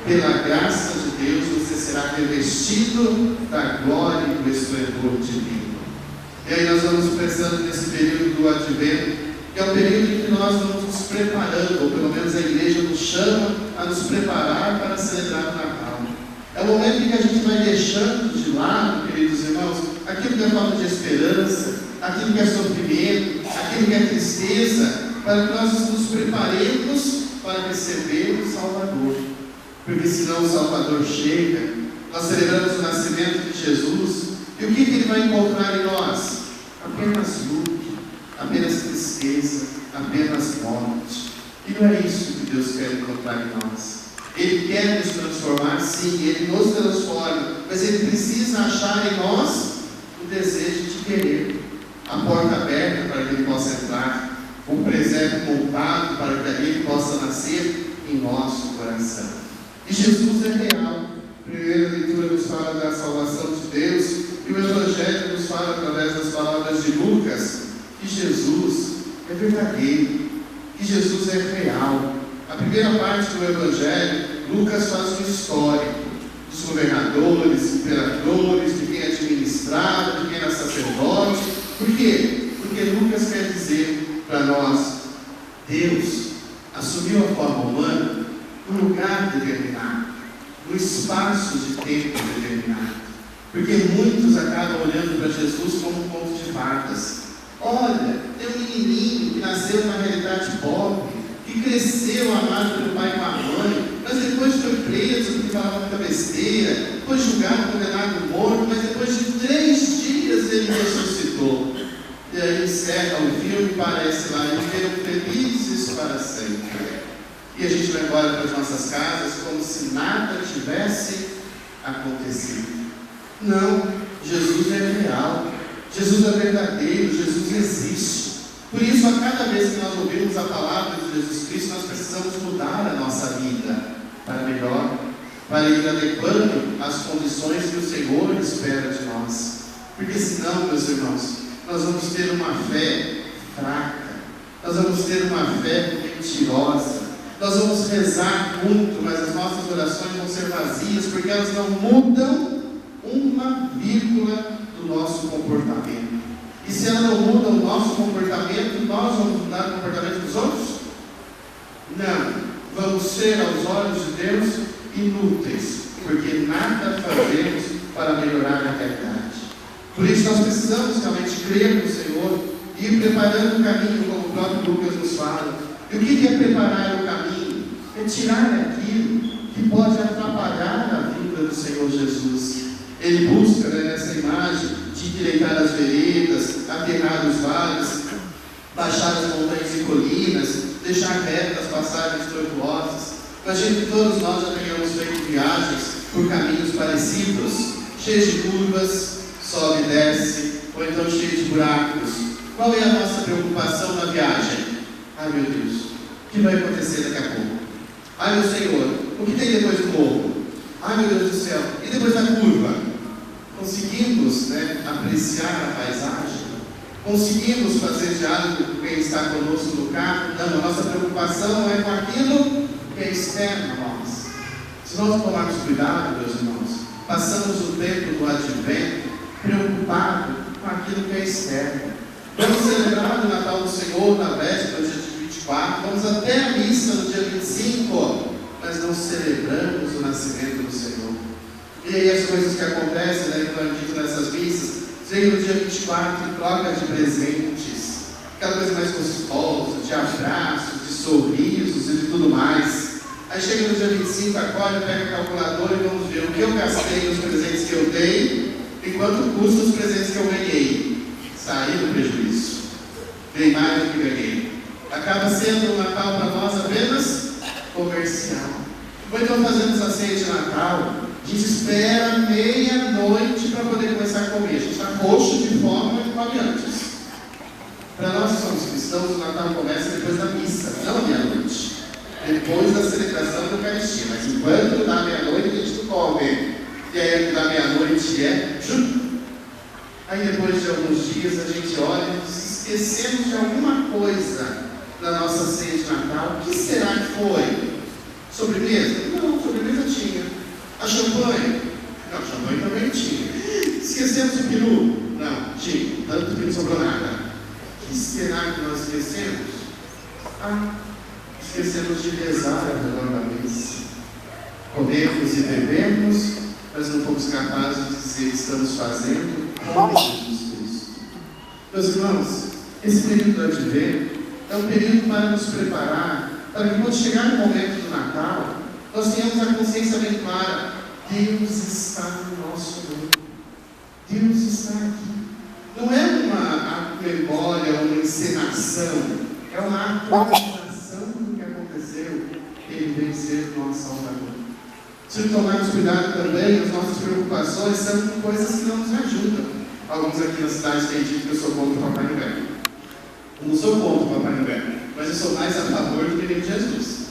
Pela graça de Deus, você será revestido da glória do esplendor divino. E aí nós vamos pensando nesse período do Advento, que é um período em que nós vamos nos preparando, ou pelo menos a igreja nos chama a nos preparar para celebrar o Natal. É o momento em que a gente vai deixando de lado, queridos irmãos, aquilo que é falta de esperança, aquilo que é sofrimento, aquilo que é tristeza, para que nós nos preparemos para receber o Salvador. Porque senão o Salvador chega, nós celebramos o nascimento de Jesus, e o que Ele vai encontrar em nós? Apenas luto, apenas tristeza, apenas morte. E não é isso que Deus quer encontrar em nós. Ele quer nos transformar, sim, Ele nos transforma, mas Ele precisa achar em nós o desejo de querer, a porta aberta para que Ele possa entrar, o presépio montado para que Ele possa nascer em nosso coração. E Jesus é real. A primeira leitura nos fala da salvação de Deus, e o Evangelho nos fala através das palavras de Lucas, que Jesus é verdadeiro, que Jesus é real. A primeira parte do Evangelho, Lucas faz um histórico dos governadores, imperadores, de quem administrava, de quem era sacerdote. Por quê? Porque Lucas quer dizer para nós, Deus assumiu a forma humana num lugar determinado, num espaço de tempo determinado. Porque muitos acabam olhando para Jesus como um conto de fadas. Olha, tem um menininho que nasceu numa realidade pobre, que cresceu amado pelo pai e com a mãe, mas depois foi preso porque falava muita besteira, foi julgado, condenado, morto, mas depois de 3 dias ele ressuscitou. E aí encerra o filme e parece lá, eles viram felizes para sempre. E a gente vai embora para as nossas casas como se nada tivesse acontecido. Não, Jesus é real, Jesus é verdadeiro, Jesus existe. Por isso, a cada vez que nós ouvimos a palavra de Jesus Cristo, nós precisamos mudar a nossa vida para melhor, para ir adequando às condições que o Senhor espera de nós. Porque senão, meus irmãos, nós vamos ter uma fé fraca, nós vamos ter uma fé mentirosa, nós vamos rezar muito, mas as nossas orações vão ser vazias, porque elas não mudam uma vírgula do nosso comportamento. E se ela não muda o nosso comportamento, nós vamos mudar o comportamento dos outros? Não. Vamos ser, aos olhos de Deus, inúteis, porque nada fazemos para melhorar a realidade. Por isso nós precisamos realmente crer no Senhor e ir preparando o caminho, como o próprio Lucas nos fala. E o que é preparar o caminho? É tirar aquilo que pode atrapalhar a vida do Senhor Jesus. Ele busca, nessa imagem, de endireitar as veredas, aterrar os vales, baixar as montanhas e colinas, deixar retas as passagens tortuosas. Imagino que todos nós já tenhamos feito viagens por caminhos parecidos, cheios de curvas, sobe e desce, ou então cheio de buracos. Qual é a nossa preocupação na viagem? Ai meu Deus, o que vai acontecer daqui a pouco? Ai meu Senhor, o que tem depois do morro? Ai meu Deus do céu, e depois da curva? Conseguimos apreciar a paisagem? Conseguimos fazer diálogo com quem está conosco no carro? Não, a nossa preocupação é com aquilo que é externo a nós. Se nós tomarmos cuidado, meus irmãos, passamos o tempo do Advento preocupado com aquilo que é externo. Vamos celebrar o Natal do Senhor na véspera, no dia 24, vamos até a missa no dia 25, mas não celebramos o nascimento do Senhor. E aí as coisas que acontecem, como é dito nessas missas, chega no dia 24 e troca de presentes, aquela coisa mais gostosa, de abraços, de sorrisos e de tudo mais. Aí chega no dia 25, acorda, pega a calculadora e vamos ver o que eu gastei nos presentes que eu dei e quanto custa os presentes que eu ganhei. Saí no prejuízo, ganhei mais do que ganhei. Acaba sendo um Natal para nós apenas comercial. Ou então fazemos a ceia de Natal, a gente espera meia-noite para poder começar a comer. A gente está roxo de fome, mas come antes. Para nós que somos cristãos, o Natal começa depois da missa, não à meia-noite. Depois da celebração da Eucaristia. Mas enquanto dá meia-noite, a gente não come. E aí, da meia-noite aí depois de alguns dias, a gente olha e se esquecemos de alguma coisa da nossa ceia de Natal. O que será que foi? Sobremesa? Não, sobremesa tinha. A champanhe? Não, champanhe também tinha. Esquecemos de peru? Não, tinha, tanto que não sobrou nada. O que será que nós esquecemos? Esquecemos de rezar ao redor da mesa. Comemos e bebemos, mas não fomos capazes de dizer que estamos fazendo como Jesus Cristo. Meus irmãos, esse período do Advento é um período para nos preparar, para que quando chegar o momento do Natal, nós tenhamos a consciência bem clara: Deus está no nosso meio. Deus está aqui. Não é uma memória, uma encenação, é uma atualização do que aconteceu. Ele veio ser o nosso Salvador. Se tomarmos cuidado também, as nossas preocupações são com coisas que não nos ajudam. Alguns aqui na cidade têm dito que eu sou contra o Papai Noel. Eu não sou contra o Papai Noel, mas eu sou mais a favor do que de Jesus.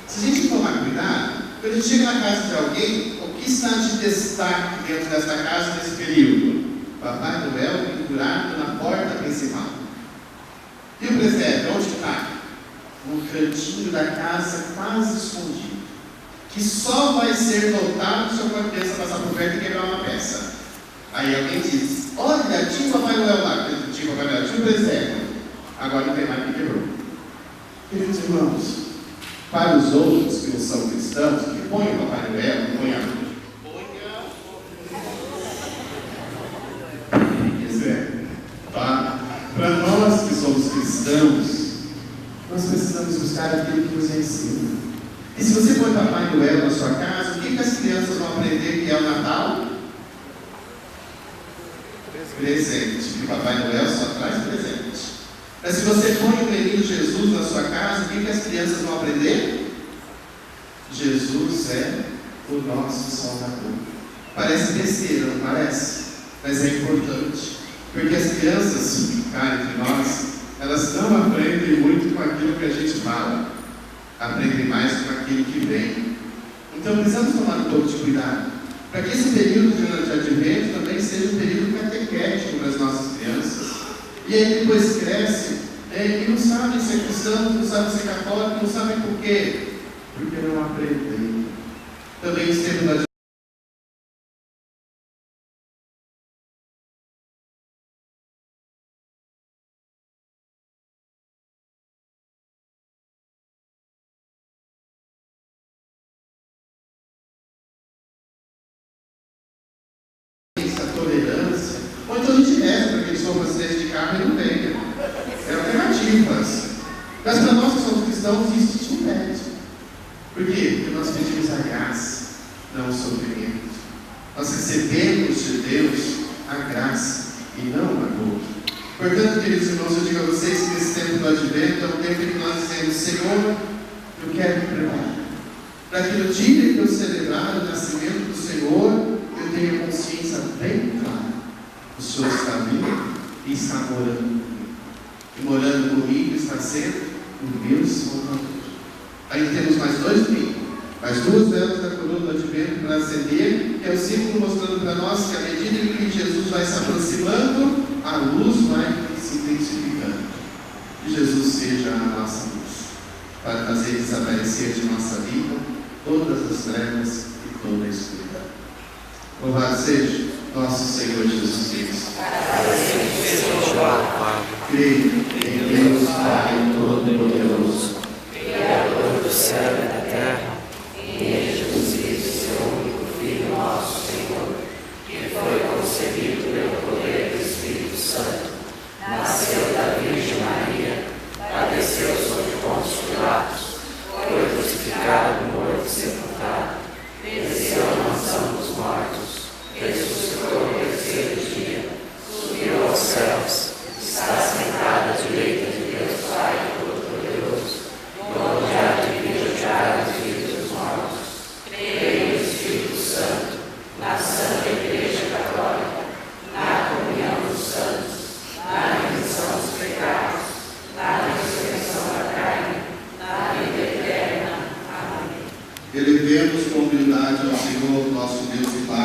Se a gente tomar cuidado, quando a gente chega na casa de alguém, o que está de destaque dentro desta casa nesse período? Papai Noel pendurado na porta principal. E o presépio, onde está? No cantinho da casa, quase escondido, que só vai ser notado se uma criança passar por perto e quebrar uma peça. Aí alguém diz: olha, tinha o Papai Noel lá. Tinha o Papai Noel, tinha o presépio. Agora não tem mais, que quebrou. Queridos irmãos, para os outros que não são cristãos, que põem o Papai Noel, põem a... Para nós que somos cristãos, nós precisamos buscar aquilo que nos ensina. E se você põe Papai Noel na sua casa, o que as crianças vão aprender que é o Natal? Presente. Porque Papai Noel só traz presente. Mas se você põe o menino Jesus na sua casa, o que as crianças vão aprender? Jesus é o nosso Salvador. Parece besteira, não parece? Mas é importante. Porque as crianças, cá entre nós, elas não aprendem muito com aquilo que a gente fala. Aprendem mais com aquilo que vem. Então precisamos tomar um pouco de cuidado, para que esse período de Advento também seja um período catequético para as nossas crianças. E aí depois cresce, e não sabem ser cristãos, não sabem ser católicos, não sabem por quê. Porque não aprendem. Também os tempos da tolerância, ou então a gente reza para que eles sofram acidente de carro e não venham. É alternativas. Mas para nós que somos cristãos, isso se impede. Por quê? Porque nós pedimos a graça, não o sofrimento. Nós recebemos de Deus a graça e não a dor. Portanto, queridos irmãos, eu digo a vocês que esse tempo do Advento é um tempo em que nós dizemos: Senhor, eu quero me preparar para que no dia que eu celebrar o nascimento do Senhor, eu tenho a consciência bem clara: o Senhor está vivo e está morando comigo. E morando comigo está sendo o meu Salvador. Aí temos mais 2 domingos, mais 2 velas da coroa do Advento para acender, que é o símbolo mostrando para nós que à medida em que Jesus vai se aproximando, a luz vai se intensificando. Que Jesus seja a nossa luz, para fazer desaparecer de nossa vida todas as trevas e toda a escuridão. Louvado seja nosso Senhor Jesus Cristo. Creio em Deus Pai Todo-Poderoso, Criador do céu e da terra, e em Jesus Cristo, seu único Filho, nosso Senhor, que foi concebido pelo poder do Espírito Santo, nasceu da Virgem Maria, padeceu sob Pôncio Pilatos, foi crucificado, morto e sepultado, desceu à mansão dos mortos, ressuscitou no terceiro dia, subiu aos céus, está sentado à direita de Deus Pai Todo-Poderoso, onde há de vir julgar os vivos e os mortos. Creio no Espírito Santo, na Santa Igreja Católica, na comunhão dos santos, na remissão dos pecados, na ressurreição da carne, na vida eterna. Amém. Elevemos com humildade ao Senhor, nosso Deus e Pai.